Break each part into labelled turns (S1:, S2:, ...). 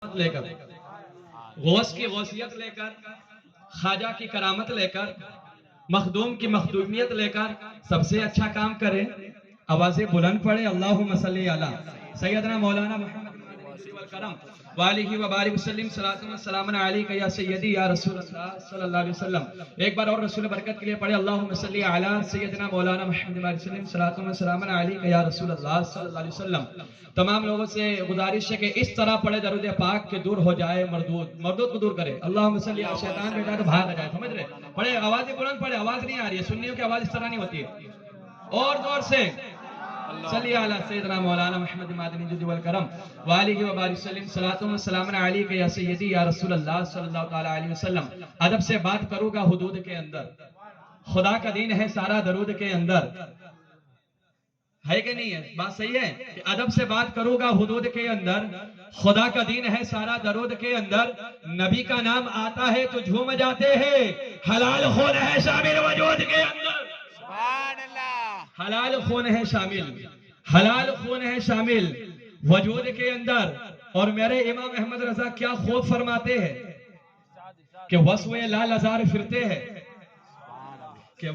S1: کرامت لے کر، غوث کی غوثیت لے کر، خواجہ کی کرامت لے کر، مخدوم کی مخدومیت لے کر سب سے اچھا کام کرے، آوازیں بلند پڑے، اللہم صلی علی سیدنا مولانا محمد والکرم وآلہ وبارک وسلم صلاۃ و سلام علیک یا سیدی یا رسول اللہ صلی اللہ علیہ وسلم۔ ایک بار اور رسول برکت کے لیے پڑھے، اللہم صلی علی سیدنا مولانا محمد وسلم صلاۃ و سلام علیک یا رسول اللہ صلی اللہ علیہ وسلم۔ تمام لوگوں سے گزارش ہے کہ اس طرح پڑھے درود پاک کہ دور ہو جائے مردود کو دور کرے، اللہم صلی علی، شیطان بیٹا تو بھاگ جائے، سمجھ رہے؟ پڑھے، آوازیں بلند پڑھے، آواز نہیں آ رہی ہے، سنیوں کی آواز اس طرح نہیں ہوتی ہے، اور زور سے صلی علی سیدنا مولانا محمد مادنی جد والکرم وآلہ وبارک وسلم صلاۃ و سلام علیک یا سیدی یا رسول اللہ صلی اللہ تعالی علیہ وسلم۔ ادب سے بات کروں گا حدود کے اندر، خدا کا دین ہے سارا درود کے اندر، ہے کہ نہیں ہے؟ بات صحیح ہے کہ ادب سے بات کروں گا حدود کے اندر، خدا کا دین ہے سارا درود کے اندر، نبی کا نام آتا ہے تو جھوم جاتے ہیں، حلال خون ہے شامل وجود کے اندر، حلال خون ہے شامل، حلال خون ہے شامل وجود کے اندر۔ اور میرے امام احمد رضا کیا خوب فرماتے ہیں کہ وسوئے لال ازار پھرتے ہیں، کہ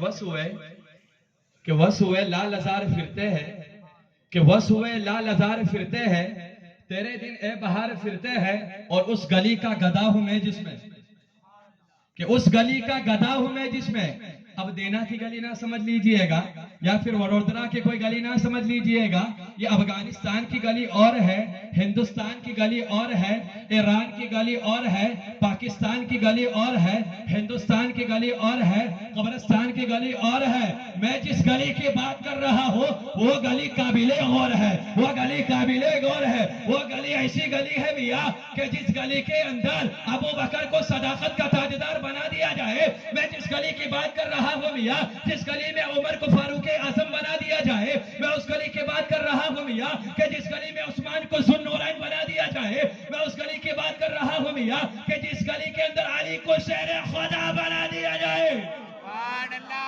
S1: وسوئے لال ازار پھرتے ہیں، کہ وسوئے لال ازار پھرتے ہیں، تیرے دن اے بہار پھرتے ہیں، اور اس گلی کا گدا ہوں میں جس میں، کہ اس گلی کا گدا ہوں میں جس میں، اب دینا کی گلی نہ سمجھ لیجئے گا، یا پھر وڈودرا کی کوئی گلی نہ سمجھ لیجئے گا، یہ افغانستان کی گلی اور ہے، ہندوستان کی گلی اور ہے، ایران کی گلی اور ہے، پاکستان کی گلی اور ہے، ہندوستان کی گلی اور ہے، قبرستان کی گلی اور ہے۔ میں جس گلی کی بات کر رہا ہوں وہ گلی قابل غور ہے، وہ گلی قابل غور ہے، وہ گلی ایسی گلی ہے میاں کہ جس گلی کے اندر ابو بکر کو صداقت کا تاجدار بنا دیا جائے، میں جس گلی کی بات کر رہا ہوں میاں، جس گلی میں عمر کو فاروق اعظم بنا دیا جائے، میں اس گلی کی بات کر رہا ہوں میاں کہ جس گلی میں عثمان کو ذو النورین بنا دیا جائے، میں اس گلی کی بات کر رہا ہوں میاں کہ جس گلی کے اندر علی کو شیر خدا بنا دیا جائے،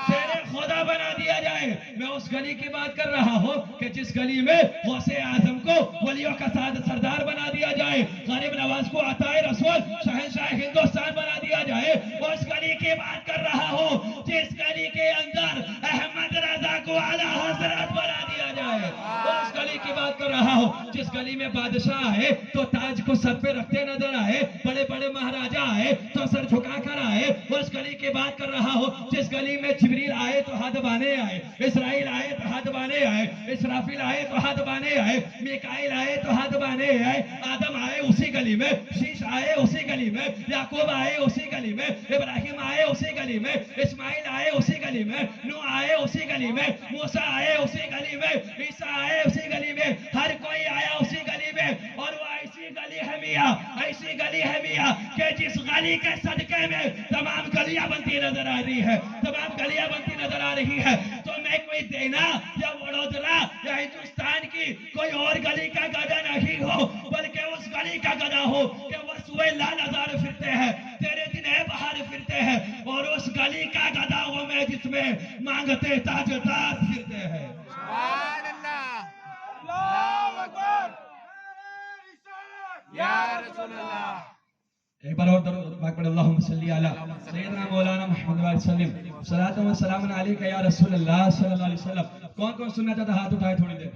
S1: شیر خدا بنا دیا جائے، میں اس گلی کی بات کر رہا ہوں کہ جس گلی میں غوث اعظم کو ولیوں کا سردار بنا دیا جائے، غریب نواز کو عطائے رسول شہنشاہ ہندوستان بنا دیا جائے، اس گلی کی بات کر رہا ہوں جس گلی کے اندر احمد رضا کو اعلیٰ حضرت بنا دیا جائے، اس گلی کی بات کر رہا ہوں جس گلی میں بادشاہ آئے تو تاج کو سر پہ رکھتے نظر آئے، بڑے بڑے مہاراجہ آئے تو سر جھکا کر آئے، اس گلی کی بات کر رہا ہوں جس گلی میں جبریل آئے تو ہاتھ بانے آئے، اسرائیل آئے تو ہاتھ بانے آئے، اسرافیل آئے تو ہاتھ بانے آئے، میکائیل آئے تو ہاتھ بانے آئے، آدم آئے اسی گلی میں، شیش آئے اسی گلی میں، یعقوب آئے اسی گلی میں، ابراہیم آئے اسی گلی میں، اسماعیل آئے اسی گلی میں، نوح آئے اسی گلی میں، موسیٰ آئے اسی گلی میں، عیسیٰ آئے اسی گلی میں، ہر کوئی آیا اسی گلی میں، اور وہ ایسی گلی ہے میاں، ایسی گلی ہے میاں کہ جس گلی کے صدقے میں تمام گلیاں بنتی نظر آ رہی ہے، تمام گلیاں بنتی نظر آ رہی ہے۔ تو میں کوئی دینا یا وڈودرا یا ہندوستان کی کوئی اور گلی کا گدا نہیں ہو، بلکہ اس گلی کا گدا ہو کہ وہ سوئے لال ازار پھرتے ہیں، تیرے دن اے بہار پھرتے ہیں، اور اس گلی کا گدا ہو میں جس میں مانگتے تاجدار پھرتے ہیں۔
S2: سبحان اللہ، اللہ اکبر، یا رسول اللہ۔
S1: ایک بار اور درود پاک پڑھ، اللہم صلی علی سیدنا مولانا محمد وسلم صلاۃ و سلام علیک یا رسول اللہ صلی اللہ علیہ وسلم۔ کون کون سننا چاہتا ہاتھ اٹھائے تھوڑی دیر؟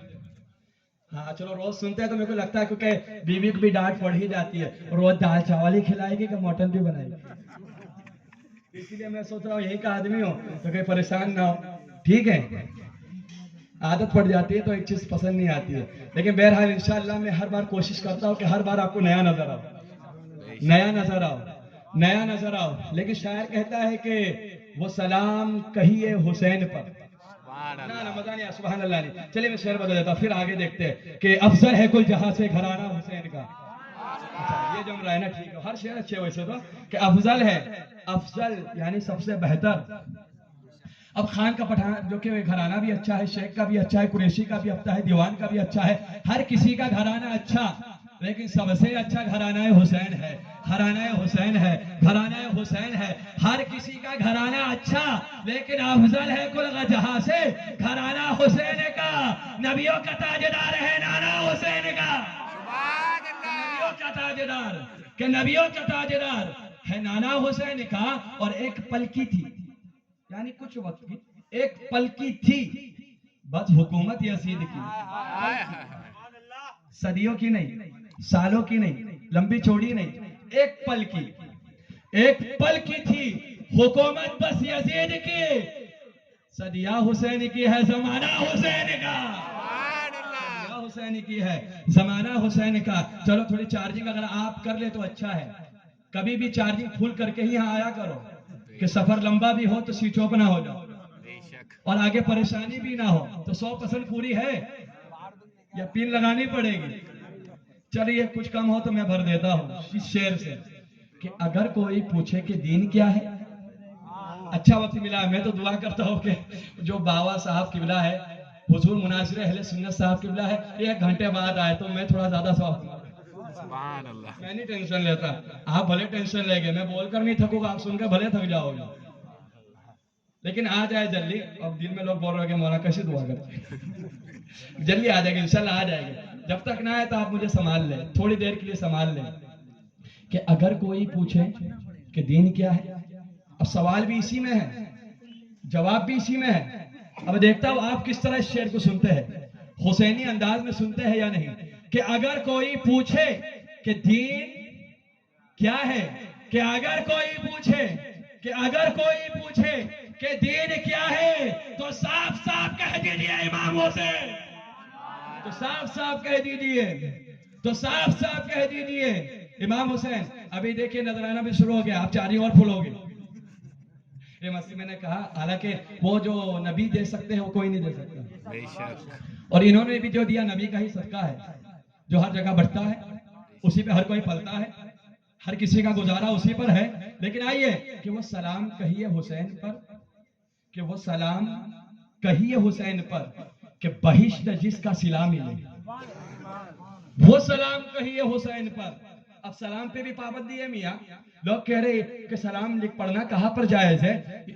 S1: ہاں چلو، روز سنتے ہیں تو میرے کو لگتا ہے کیونکہ بیوی کو بھی ڈانٹ پڑ ہی جاتی ہے، روز دال چاول ہی کھلائے گی کہ مٹن بھی بنائے گی، اسی لیے میں سوچ رہا ہوں یہی کا آدمی ہو تو کہیں پریشان نہ ہو، ٹھیک ہے؟ عادت پڑ جاتی ہے تو ایک چیز پسند نہیں آتی ہے، لیکن بہرحال انشاءاللہ میں ہر بار کوشش کرتا ہوں کہ ہر بار آپ کو نیا نظر آؤ، نیا نظر آؤ، نیا نظر آؤ۔ لیکن شاعر کہتا ہے کہ وہ سلام کہیے حسین پر، نہ مزہ نہیں، سبحان اللہ نہیں۔ چلیے میں شعر بدل دیتا ہوں، پھر آگے دیکھتے ہیں کہ افضل ہے کل جہاں سے گھرانہ حسین کا۔ اچھا یہ جم رہا ہے نا، ٹھیک ہے، ہر شعر اچھے ویسے تو، کہ افضل ہے، افضل یعنی سب سے بہتر۔ اب خان کا پٹھان جو کہ گھرانہ بھی اچھا ہے، شیخ کا بھی اچھا ہے، قریشی کا بھی اچھا ہے، دیوان کا بھی اچھا ہے، ہر کسی کا گھرانہ اچھا، لیکن سب سے اچھا گھرانہ حسین ہے، گھرانہ حسین ہے، گھرانہ حسین ہے، ہر کسی کا گھرانہ اچھا، لیکن افضل ہے کل جہاں سے گھرانہ حسین کا، نبیوں کا تاجدار ہے نانا حسین کا،
S2: سبحان اللہ،
S1: نبیوں کا تاجدار کہ نبیوں کا تاجدار ہے نانا حسین کا، اور ایک پل کی تھی، یعنی کچھ وقت کی ایک پل کی تھی بس حکومت یزید کی، صدیوں کی نہیں، سالوں کی نہیں، لمبی چوڑی نہیں، ایک پل کی، ایک پل کی تھی حکومت بس یزید کی، صدیہ حسین کی ہے زمانہ حسین کا، صدیہ حسین کی ہے زمانہ حسین کا۔ چلو تھوڑی چارجنگ اگر آپ کر لے تو اچھا ہے، کبھی بھی چارجنگ پھول کر کے ہی یہاں آیا کرو کہ سفر لمبا بھی ہو تو سوئچ آف نہ ہو جاؤ اور آگے پریشانی بھی نہ ہو۔ تو 100% پوری ہے یا پین لگانی پڑے گی؟ چلیے کچھ کم ہو تو میں بھر دیتا ہوں اس شعر سے کہ اگر کوئی پوچھے کہ دین کیا ہے۔ اچھا وقت ملا ہے، میں تو دعا کرتا ہوں کہ جو باوا صاحب قبلہ ہے، حضور مناظر اہل سنت صاحب قبلہ ہے، 1 گھنٹے بعد آئے تو میں تھوڑا زیادہ ثواب پاؤں۔
S2: سبحان اللہ۔
S1: میں نہیں ٹینشن لیتا، آپ بھلے ٹینشن لے گے، میں بول کر نہیں تھکوں گا، آپ سن کر بھلے تھک جاؤ گے، لیکن آ جائے جلدی۔ اب دل میں لوگ بول رہے ہیں کہ مولانا کیسے دعا کرتے، جلدی آ جائے گی انشاءاللہ، آ جائے گی۔ جب تک نہ آئے تو آپ مجھے سنبھال لیں، تھوڑی دیر کے لیے سنبھال لیں کہ اگر کوئی پوچھے کہ دین کیا ہے، اب سوال بھی اسی میں ہے، جواب بھی اسی میں ہے۔ اب دیکھتا ہوں آپ کس طرح اس شعر کو سنتے ہیں، حسینی انداز میں سنتے ہیں یا نہیں، کہ اگر کوئی پوچھے کہ دین کیا ہے، کہ اگر کوئی پوچھے کہ اگر کوئی پوچھے کہ دین کیا ہے تو صاف صاف کہہ دیجئے امام حسین، تو صاف صاف کہہ دیجئے، تو صاف صاف کہہ دیجئے امام حسین۔ ابھی دیکھیں نظرانہ بھی شروع ہو گیا، آپ چاری اور پھولو گے۔ یہ مسیح میں نے کہا حالانکہ وہ جو نبی دے سکتے ہیں وہ کوئی نہیں دے سکتا،
S2: بے شک۔
S1: اور انہوں نے بھی جو دیا نبی کا ہی صدقہ ہے، جو ہر جگہ بڑھتا ہے، اسی پہ ہر کوئی پلتا ہے، ہر کسی کا گزارا اسی پر ہے۔ لیکن آئیے کہ وہ سلام کہیے حسین پر، کہ وہ سلام کہیے حسین پر کہ بہشت جس کا صلہ ملے، وہ سلام کہیے حسین پر۔ اب سلام پہ بھی پابندی ہے میاں، لوگ کہہ رہے کہ سلام لکھ پڑھنا کہاں پر جائز ہے؟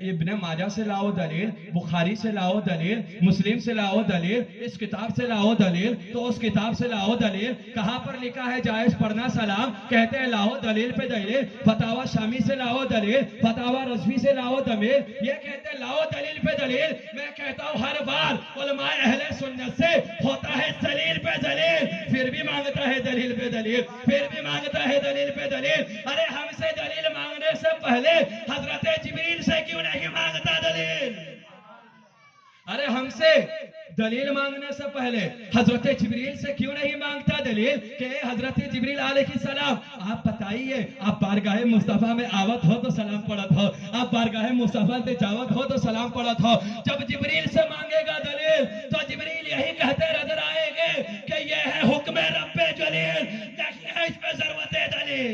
S1: ابن ماجہ سے لاؤ دلیل، بخاری سے لاؤ دلیل، مسلم سے لاؤ دلیل، اس کتاب سے لاؤ دلیل، تو اس کتاب سے لاؤ دلیل، کہاں پر لکھا ہے جائز پڑھنا سلام؟ کہتے ہیں لاؤ دلیل پہ دلیل، فتاوی شامی سے لاؤ دلیل، فتاوی رضوی سے لاؤ دلیل، یہ کہتے ہیں لاؤ دلیل پہ دلیل۔ میں کہتا ہوں ہر بار علماء اہل سنت سے ہوتا ہے دلیل پہ دلیل، پھر بھی مانگتا ہے دلیل پہ دلیل، پھر بھی مانگتا ہے دلیل پہ دلیل۔ ارے ہم سے دلیل مانگنے سے پہلے حضرت جبریل سے کیوں نہیں مانگتا دلیل؟ ارے ہم سے دلیل مانگنے سے پہلے حضرت جبریل سے کیوں نہیں مانگتا دلیل کہ اے حضرت جبریل علیہ السلام آپ بتائیے، آپ بارگاہ مصطفیٰ میں آوت ہو تو سلام پڑھت ہو، آپ بارگاہ مصطفیٰ سے جاوت ہو تو سلام پڑھت ہو۔ جب جبریل سے مانگے گا دلیل تو جبریل یہی کہتے نظر آئیں گے کہ یہ ہے حکم رب جلیل، نہیں ہے اس پہ ضرورت دلیل۔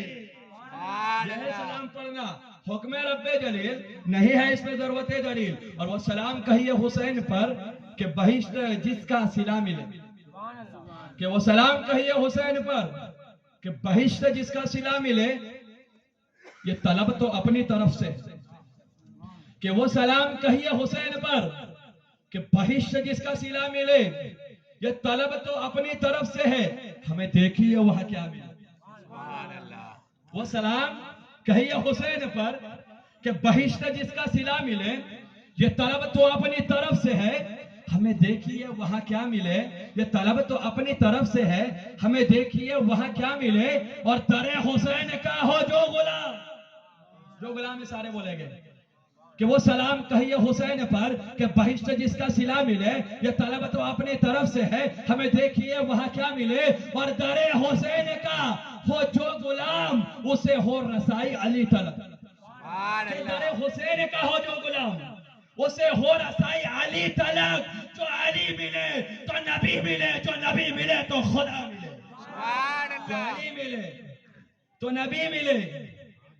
S1: یہ ہے سلام پڑھنا حکم رب جلیل، نہیں ہے اس میں ضرورت دلیل۔ اور وہ سلام کہیے حسین پر کہ بہشت جس کا صلہ ملے، کہ وہ سلام کہیے حسین پر کہ بہشت جس کا صلہ ملے، یہ طلب تو اپنی طرف سے، کہ وہ سلام کہیے حسین پر کہ بہشت جس کا صلہ ملے، یہ طلب تو اپنی طرف سے ہے، ہمیں دیکھیے وہاں کیا ملے۔ وہ سلام کہیے حسین پر کہ بہشت جس کا صلہ ملے، یہ طلب تو اپنی طرف سے ہے، ہمیں دیکھیے وہاں کیا ملے۔ یہ طلب تو اپنی طرف سے ہے، ہمیں دیکھیے وہاں کیا ملے۔ اور در حسین کا ہو جو غلام، جو غلام سارے بولے گئے کہ وہ سلام کہیے حسین پر کہ بہشت جس کا صلہ ملے، یہ طلب تو اپنی طرف سے ہے، ہمیں دیکھیے وہاں کیا ملے۔ اور در حسین کا ہو جو غلام، اسے ہو رسائی علی طلب، کہ در حسین کا ہو جو غلام، اسے ہو رسائی علی طلب۔ جو علی ملے تو نبی ملے، جو نبی ملے تو خدا ملے، جو علی ملے تو نبی ملے،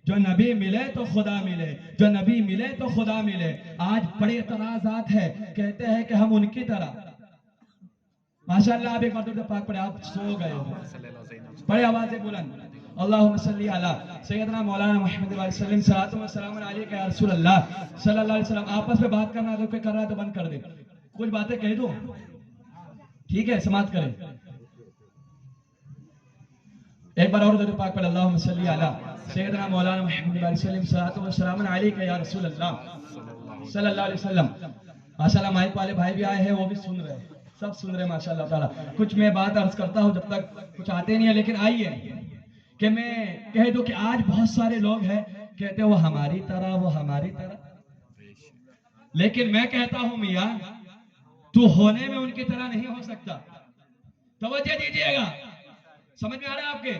S1: جو نبی ملے تو خدا ملے، جو نبی ملے تو خدا ملے۔ آج بڑے اعتراضات ہے، کہتے ہیں کہ ہم ان کی طرح، ماشاءاللہ آپ ایک مرتبہ پاک پڑھے، آپ سو گئے ہو، بڑے آواز سے بلند، اللہم صلی علی سیدنا مولانا محمد علیہ وسلم، صلاۃ و سلام علیکہ یا رسول اللہ صلی اللہ علیہ وسلم۔ آپس میں بات کرنا ہے، کوئی کر رہا ہے تو بند کر دے، کچھ باتیں کہہ دو، ٹھیک ہے، سماعت کریں۔ ایک بار اور درود پاک پڑھ اللہم صلی علی سیدنا مولانا محمد علیہ وسلم صلاۃ و سلام علیکہ یا رسول اللہ صلی اللہ علیہ وسلم. ماشاءاللہ مائک والے بھائی بھی آئے ہیں, وہ بھی سن رہے ہیں, سب سن رہے ہیں ماشاءاللہ تعالیٰ. کچھ میں بات عرض کرتا ہوں جب تک کچھ آتے نہیں ہے, لیکن آئیے کہ میں کہہ دوں کہ آج بہت سارے لوگ ہیں کہتے ہیں وہ ہماری طرح, وہ ہماری طرح, لیکن میں کہتا ہوں میاں تو ہونے میں ان کی طرح نہیں ہو سکتا. توجہ دیجئے گا, سمجھ میں آ رہا ہے آپ کے؟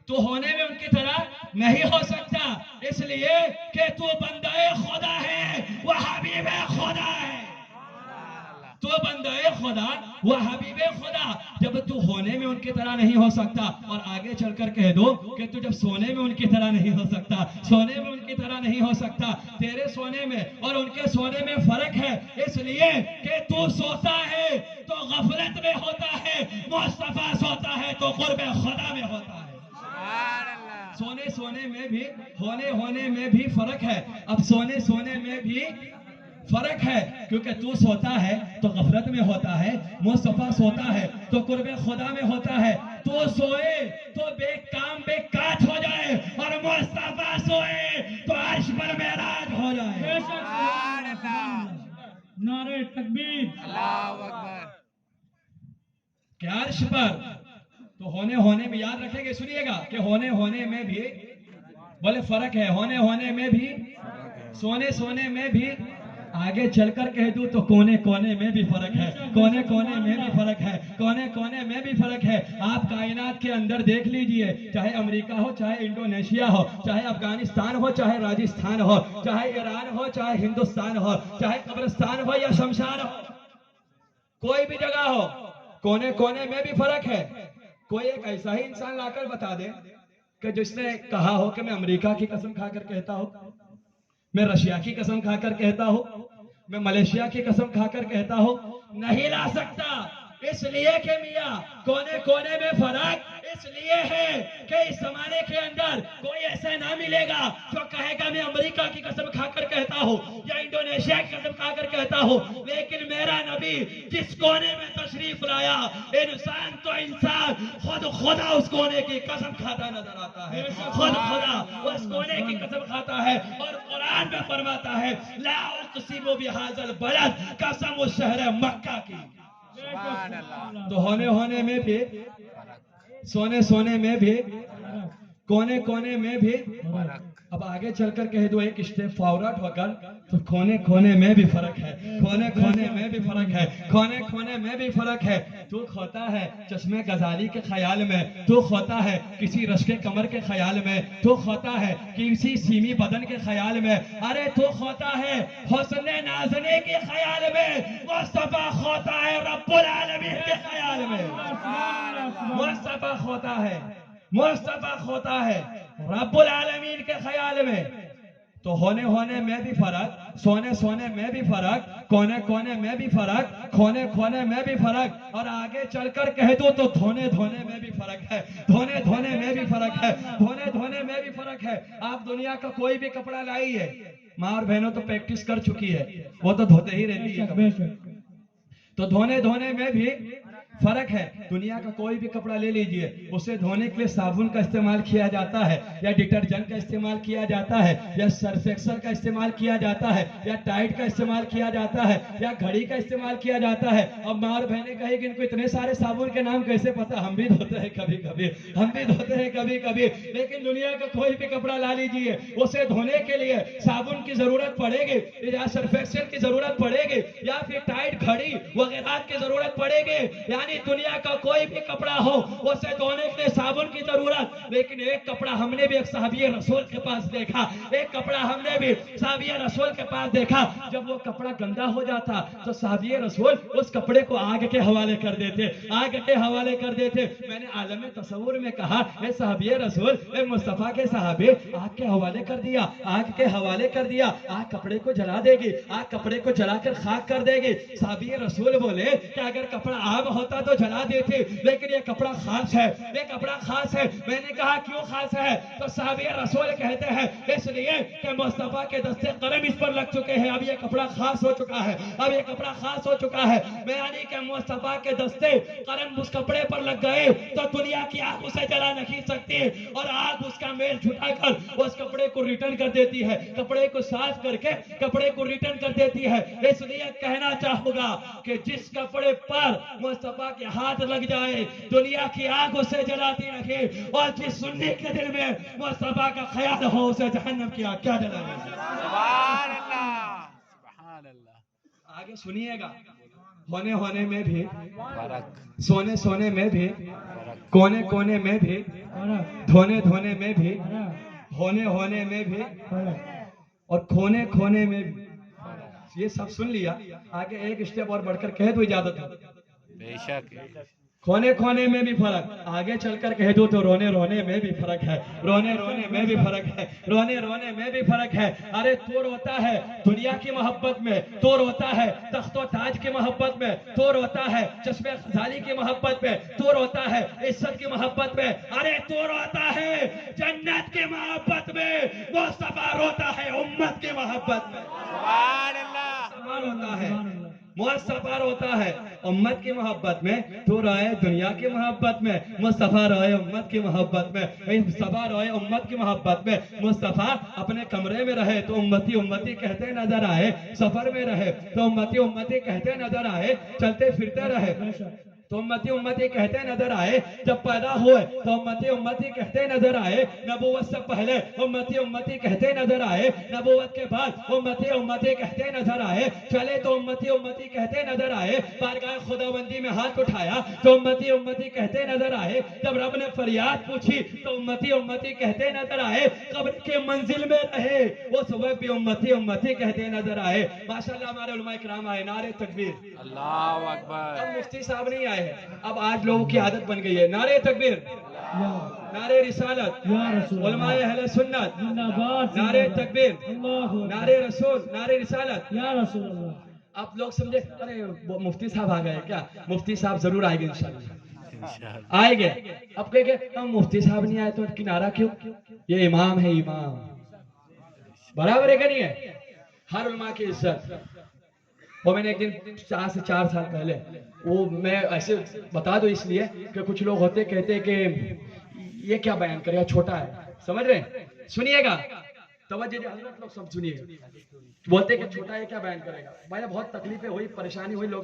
S1: تو ہونے میں ان کی طرح نہیں ہو سکتا, اس لیے کہ تو بندہ خدا ہے, وہ حبیب خدا ہے. تو بندہ خدا, وہ حبیب خدا. جب تو ہونے میں ان کی طرح نہیں ہو سکتا, اور آگے چل کر کہہ دو کہ تو جب سونے میں ان کی طرح نہیں ہو سکتا, سونے میں ان کی طرح نہیں ہو سکتا. تیرے سونے میں اور ان کے سونے میں فرق ہے, اس لیے کہ تو سوتا ہے تو غفلت میں ہوتا ہے, مصطفیٰ سوتا ہے تو قرب خدا میں ہوتا ہے. سونے میں بھی, ہونے میں بھی فرق ہے. اب سونے میں بھی فرق ہے, کیونکہ تو سوتا ہے تو غفلت میں ہوتا ہے, مصطفیٰ سوتا ہے تو قرب خدا میں ہوتا ہے. تو سوئے تو بے کام بے کاٹ ہو جائے, اور مصطفیٰ سوئے تو عرش پر معراج ہو جائے.
S3: نعرہ تکبیر,
S2: اللہ اکبر.
S1: کہ عرش پر تو ہونے میں یاد رکھیں گے, سنیے گا کہ ہونے میں بھی بولے فرق ہے, ہونے میں بھی, سونے میں بھی. آگے چل کر کہہ دوں تو کونے میں بھی فرق ہے, کونے میں بھی فرق ہے, کونے میں بھی فرق ہے. آپ کائنات کے اندر دیکھ لیجئے, چاہے امریکہ ہو, چاہے انڈونیشیا ہو, چاہے افغانستان ہو, چاہے راجستھان ہو, چاہے ایران ہو, چاہے ہندوستان ہو, چاہے قبرستان ہو یا شمشان ہو, کوئی بھی جگہ ہو, کونے میں بھی فرق ہے. کوئی ایک ایسا ہی انسان لا کر بتا دے کہ جس نے کہا ہو کہ میں امریکہ کی قسم کھا کر کہتا ہوں, میں رشیا کی قسم کھا کر کہتا ہوں, میں ملیشیا کی قسم کھا کر کہتا ہوں, نہیں لا سکتا. اس لیے کہ میاں کونے میں فرق اس لیے ہے کہ اس زمانے کے اندر کوئی ایسا نہ ملے گا جو کہے گا میں امریکہ کی قسم کھا کر کہتا ہوں یا انڈونیشیا کی قسم کھا کر کہتا ہوں, لیکن میرا نبی جس کونے میں تشریف لایا, انسان تو انسان, خود خدا اس کونے کی قسم کھاتا نظر آتا ہے, خود خدا اس کونے کی قسم کھاتا ہے. اور قرآن میں فرماتا ہے لا اقسم بہذا البلد, قسم اس شہر مکہ کی. تو ہونے میں بھی, سونے میں بھی, کونے میں بھی. اب آگے چل کر کہہ دو ایک اسٹیپ فارورڈ ہو کر تو کونے میں بھی فرق ہے, کونے میں بھی فرق ہے, کونے میں بھی فرق ہے. تو کھوتا ہے چشمے غزالی کے خیال میں, تو کھوتا ہے کسی رشک کمر کے خیال میں, تو کھوتا ہے کسی سیمی بدن کے خیال میں, ارے تو کھوتا ہے حسن نازنے کے خیال میں, مصطفیٰ کھوتا ہے رب العالمین کے خیال میں. مصطفیٰ کھوتا ہے رب العالمین کے خیال میں. تو ہونے میں بھی فرق, سونے میں بھی فرق, کونے میں بھی فرق, کھونے میں بھی فرق. اور آگے چل کر کہہ دو تو دھونے میں بھی فرق ہے, دھونے میں بھی فرق ہے, دھونے میں بھی فرق ہے. آپ دنیا کا کوئی بھی کپڑا لائیے, ماں اور بہنوں تو پریکٹس کر چکی ہے, وہ تو دھوتے ہی رہتی ہے. تو دھونے میں بھی فرق ہے. دنیا کا کوئی بھی کپڑا لے لیجئے, اسے دھونے کے لیے صابن کا استعمال کیا جاتا ہے, یا ڈٹرجنٹ کا استعمال کیا جاتا ہے, یا سرف ایکسل کا استعمال کیا جاتا ہے, یا ٹائٹ کا استعمال کیا جاتا ہے, یا گھڑی کا استعمال کیا جاتا ہے. اب ماں اور بہنیں کہیں کہ ان کو اتنے سارے صابن کے نام کیسے پتا؟ ہم بھی دھوتے ہیں کبھی کبھی, لیکن دنیا کا کوئی بھی کپڑا لا لیجئے, اسے دھونے کے لیے صابن کی ضرورت پڑے گی, یا سرف ایکسل کی ضرورت پڑے گی, یا پھر ٹائٹ گھڑی وغیرہ کی ضرورت پڑے گی. یعنی دنیا کا کوئی بھی کپڑا ہو اسے دھونے کے لیے صابن کی ضرورت. لیکن ایک کپڑا ہم نے بھی ایک صحابی رسول کے پاس دیکھا, ایک کپڑا ہم نے بھی صحابی رسول کے پاس دیکھا. جب وہ کپڑا گندا ہو جاتا تو صحابی رسول اس کپڑے کو آگ کے حوالے کر دیتے. میں نے عالم تصور میں کہا اے صحابی رسول, اے مصطفیٰ کے صحابی, آگ کے حوالے کر دیا, آگ کپڑے کو جلا دے گی, آگ کپڑے کو جلا کر خاک کر دے گی. صحابی رسول بولے کہ اگر کپڑا آگ ہوتا ہوتا تو جلا دیتے، لیکن یہ کپڑا خاص ہے، یہ کپڑا خاص ہے۔ میں نے کہا کیوں خاص ہے؟ تو صحابی رسول کہتے ہیں اس لیے کہ مصطفیٰ کے دستے کرم اس پر لگ چکے ہیں، اب یہ کپڑا خاص ہو چکا ہے، اب یہ کپڑا خاص ہو چکا ہے۔ میں یعنی کہ مصطفیٰ کے دستے کرم اس کپڑے پر لگ گئے تو دنیا کی آگ اسے جلا نہیں سکتی، اور آگ اس کا میل چھٹا کر اس کپڑے کو ریٹرن کر دیتی ہے، کپڑے کو صاف کر کے کپڑے کو ریٹرن کر دیتی ہے۔ اس لیے کہنا چاہوں گا کہ جس کپڑے پر مصطفیٰ کے ہاتھ لگ جائے دنیا کی آگ اسے جلاتی نہیں، اور جس سنی کے دل میں مصطفیٰ کا خیال ہو اسے جہنم کی آگ کیا جلائے گی؟
S2: سبحان اللہ، سبحان اللہ۔
S1: آگے سنیے گا، ہونے میں بھی
S2: فرق،
S1: سونے میں بھی، کونے میں بھی، دھونے میں بھی، ہونے میں بھی، اور کھونے میں بھی۔ یہ سب سن لیا، آگے ایک اسٹیپ اور بڑھ کر کہہ دو اجازت ہو۔
S2: بے شک،
S1: کھونے میں بھی فرق، آگے چل کر کہہ دو تو رونے میں بھی فرق ہے، رونے میں بھی فرق ہے، رونے میں بھی فرق ہے۔ ارے تو روتا ہے دنیا کی محبت میں، تو روتا ہے تخت و تاج کی محبت میں، تو روتا ہے چشمے خزالی کی محبت میں، تو روتا ہے عزت کی محبت میں، ارے تو روتا ہے جنت کی محبت میں، مصطفیٰ روتا ہے امت کی محبت میں۔
S2: سبحان اللہ،
S1: مصطفیٰ روتا ہے، مصطفیٰ روتا ہے امت کی محبت میں، تو روئے دنیا کی محبت میں، مصطفیٰ روئے امت کی محبت میں، مصطفیٰ روئے امت کی محبت میں۔ مصطفیٰ اپنے کمرے میں رہے تو امتی کہتے نظر آئے، سفر میں رہے تو امتی کہتے نظر آئے، چلتے پھرتے رہے تو امتی کہتے نظر آئے، جب پیدا ہوئے تو امتی کہتے نظر آئے، نبوت سے پہلے امتی کہتے نظر آئے، نبوت کے بعد امتی کہتے نظر آئے، چلے تو امتی کہتے نظر آئے، بارگاہ خداوندی میں ہاتھ اٹھایا تو امتی کہتے نظر آئے، جب رب نے فریاد پوچھی تو امتی کہتے نظر آئے، قبر کے منزل میں رہے اس وقت بھی امتی کہتے نظر آئے۔ ماشاءاللہ ہمارے علماء کرام آئے، نعرہ تکبیر۔
S2: اللہ اکبر۔
S1: اب مفتی صاحب نہیں آئے ہیں، اب آج لوگوں کی عادت بن گئی ہے، نعرہ تکبیر، نعرہ رسالت، علماء اہل سنت، نعرہ تکبیر، نعرہ رسول، نعرہ رسالت۔ آپ لوگ سمجھے ارے مفتی صاحب آ گئے کیا؟ مفتی صاحب ضرور آئے گے انشاءاللہ، آئے گے۔ اب کہے گے ہم مفتی صاحب نہیں آئے تو کنارہ کیوں؟ یہ امام ہے، امام برابر ہے کہ نہیں ہے؟ ہر علماء کی عزت۔ وہ میں نے ایک دن 4 سے 4 سال پہلے، وہ میں ایسے بتا دو اس لیے کہ کچھ لوگ ہوتے کہتے کہ یہ کیا بیان کرے گا، چھوٹا ہے، سمجھ رہے ہیں؟ سنیے گا، توجہ دے حضرت لوگ سب سنیے گا۔ بولتے کہ چھوٹا ہے کیا بیان کرے گا، بھائی بہت تکلیفیں ہوئی، پریشانی ہوئی، لوگ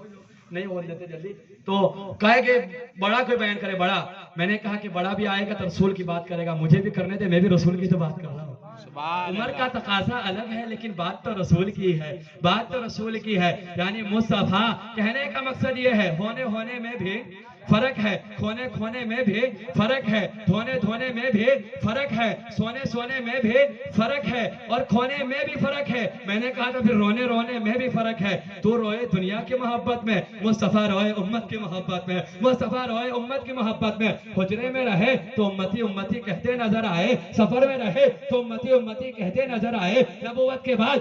S1: نہیں ہونے دیتے جلدی، تو کہے کہ بڑا کوئی بیان کرے، بڑا۔ میں نے کہا کہ بڑا بھی آئے گا تو رسول کی بات کرے گا، مجھے بھی کرنے دے، میں بھی رسول کی تو بات کر رہا ہوں۔ عمر کا تقاضا الگ ہے لیکن بات تو رسول کی ہے، بات تو رسول کی ہے، یعنی مصطفیٰ کہنے کا مقصد یہ ہے ہونے میں بھی فرق ہے، کھونے میں بھی فرق ہے، دھونے میں بھی فرق ہے، سونے میں بھی فرق ہے، اور کھونے میں بھی فرق ہے۔ میں نے کہا تھا پھر رونے میں بھی فرق ہے، تو روئے دنیا کی محبت میں، مصطفیٰ روئے امت کی محبت میں، مصطفیٰ روئے امت کی محبت میں۔ حجرے میں رہے تو امتی کہتے نظر آئے، سفر میں رہے تو امتی کہتے نظر آئے، نبوت کے بعد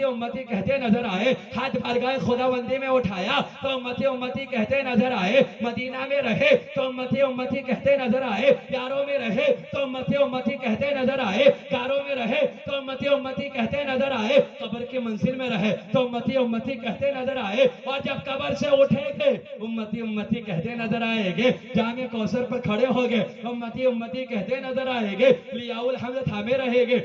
S1: امتی کہتے نظر آئے، ہاتھ بارگاہ خداوندی میں اٹھایا تو امتی کہتے نظر آئے، مدینہ میں رہے تو امتی کہتے نظر آئے، یاروں میں رہے تو امتی کہتے نظر آئے، کاروں میں رہے تو امتی کہتے نظر آئے، قبر کی منزل میں رہے تو امتی کہتے نظر آئے، اور جب قبر سے اٹھے گے امتی کہتے نظر آئے گے، جامع کوثر پر کھڑے ہو گے امتی کہتے نظر آئے گے، لیاء الحمد تھامے رہے گے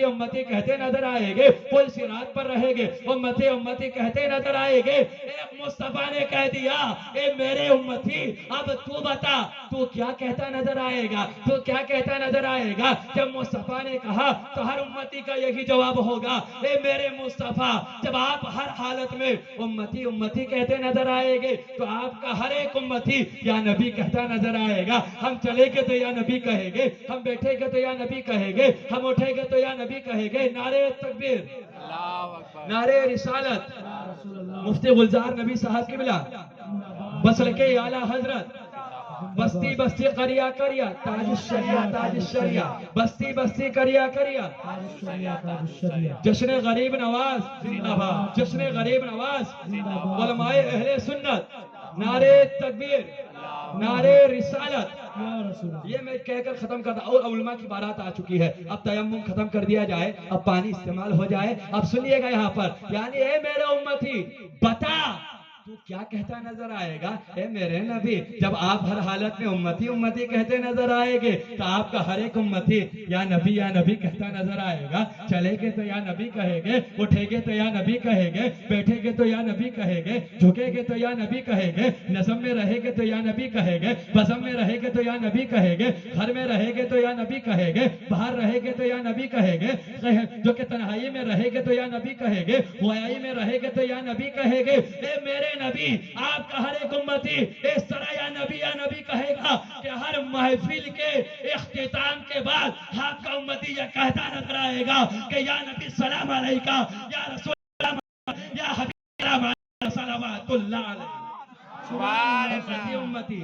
S1: امتی کہتے نظر آئے گے، پل صراط پر رہے گے امتی کہتے نظر آئے گے۔ ایک مصطفیٰ نے کہہ دیا اے میرے امتی، اب تو بتا تو کیا کہتا نظر آئے گا، تو کیا کہتا نظر آئے گا؟ جب مصطفیٰ نے کہا تو ہر امتی کا یہی جواب ہوگا، اے میرے مصطفیٰ، جب آپ ہر حالت میں امتی کہتے نظر آئے گے تو آپ کا ہر ایک امتی یا نبی کہتا نظر آئے گا۔ ہم چلے گے تو یا نبی کہے گے، ہم بیٹھے گے تو یا نبی کہے گے، ہم اٹھے گے تو یا نبی کہے گے۔ نعرہ تکبیر، نعرہ رسالت، مفتی گلزار نبی صاحب کی بلا، بسلکے اعلیٰ حضرت، بستی بستی کریا کریا، تاج الشریعہ، بستی بستی کریا کریا، جشن غریب نواز زندہ باد، جشن غریب نواز، علماء اہل سنت نعرے تکبیر، نعرے رسالت، یہ میں کہہ کر ختم کرتا اور علماء کی بارات آ چکی ہے، اب تیمم ختم کر دیا جائے، اب پانی استعمال ہو جائے۔ اب سنیے گا یہاں پر، یعنی اے میرے امتی بتا تو کیا کہتا نظر آئے گا؟ اے میرے نبی جب آپ ہر حالت میں امتی امتی کہتے نظر آئے گے تو آپ کا ہر ایک امتی یا نبی کہتا نظر آئے گا۔ چلے گے تو یا نبی کہے گے، اٹھے گے تو یا نبی کہے گے، بیٹھے گے تو یا نبی کہے گے، جھکے گے تو یا نبی کہے گے، نظم میں رہے گے تو یا نبی کہے گے، بزم میں رہے گے تو یا نبی کہے گے، گھر میں رہے گے تو یا نبی کہے گے، باہر رہے گے تو یا نبی کہے گے، جو کہ تنہائی میں رہے گے تو یا نبی کہے گے، گویائی میں رہے گے تو یا نبی کہے گے۔ اے میرے نبی آپ کا ہر ایک امتی اس طرح یا نبی کہے گا کہ ہر محفل کے اختتام کے بعد آپ کا امتی یہ کہتا نظر آئے گا کہ یا نبی سلام علیکہ، یا رسول اللہ، یا حبیب اللہ صلوات اللہ علیہ۔
S2: سبحان اللہ۔
S1: امتی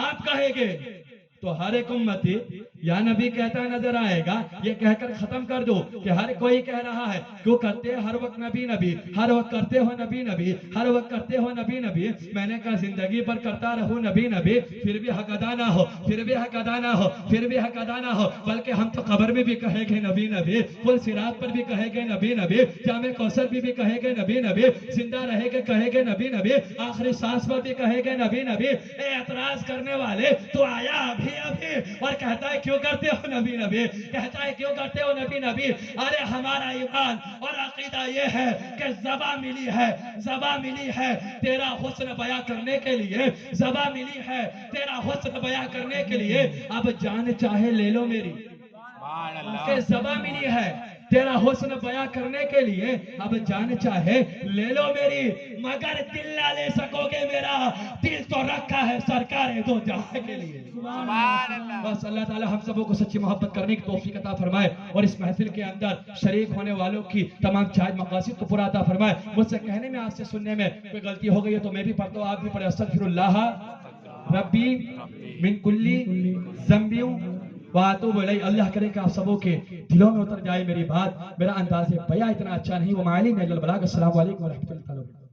S1: آپ کہے گے تو ہر ایک امتی یا نبی کہتا نظر آئے گا۔ یہ کہہ کر ختم کر دو کہ ہر کوئی کہہ رہا ہے کیوں کرتے ہر وقت نبی نبی، ہر وقت کرتے ہو نبی نبی، ہر وقت کرتے ہو نبی نبی۔ میں نے کہا زندگی پر کرتا رہو نبی نبی، پھر بھی حق ادا نہ ہو، پھر بھی حق ادا نہ ہو، پھر بھی حق ادا نہ ہو، بلکہ ہم تو قبر میں بھی کہے گے نبی نبی، پل صراط پر بھی کہے گے نبی نبی، جامع کوثر بھی کہے گے نبی نبی، زندہ رہے گے کہے گے نبی نبی، آخری سانس پر بھی کہے گے نبی نبی۔ اے اعتراض کرنے والے تو آیا ابھی اور کہتا ہے کیوں کرتے ہو نبی نبی، کہتا ہے کیوں کرتے ہو نبی نبی۔ ارے ہمارا ایمان اور عقیدہ یہ ہے کہ زبان ملی ہے تیرا حسن بیان کرنے کے لیے، زبان ملی ہے تیرا حسن بیان کرنے کے لیے، اب جان چاہے لے لو میری،
S2: سبحان اللہ۔
S1: کہ زبان ملی ہے تیرا حسن بیان کرنے کے لیے، اب جان چاہے لے لو میری، مگر دل نہ لے سکو گے میرا، دل تو رکھا ہے سرکار دو جہاں کے لیے۔
S2: سبحان اللہ۔
S1: بس اللہ تعالی ہم سبوں کو سچی محبت کرنے کی توفیق عطا فرمائے اور اس محفل کے اندر شریک ہونے والوں کی تمام چاہت مقاصد کو پورا عطا فرمائے۔ مجھ سے کہنے میں، آج سے سننے میں کوئی غلطی ہو گئی ہے تو میں بھی پڑھتا ہوں، آپ بھی پڑھیں۔ استغفر اللہ ربی من کلی ذنب واتوب الیہ۔ اللہ کرے کہ آپ سبوں کے دلوں میں اتر جائے میری بات۔ میرا انداز بیان اتنا اچھا نہیں، وہ معلوم ہے البلاغ۔ السلام علیکم ورحمۃ اللہ۔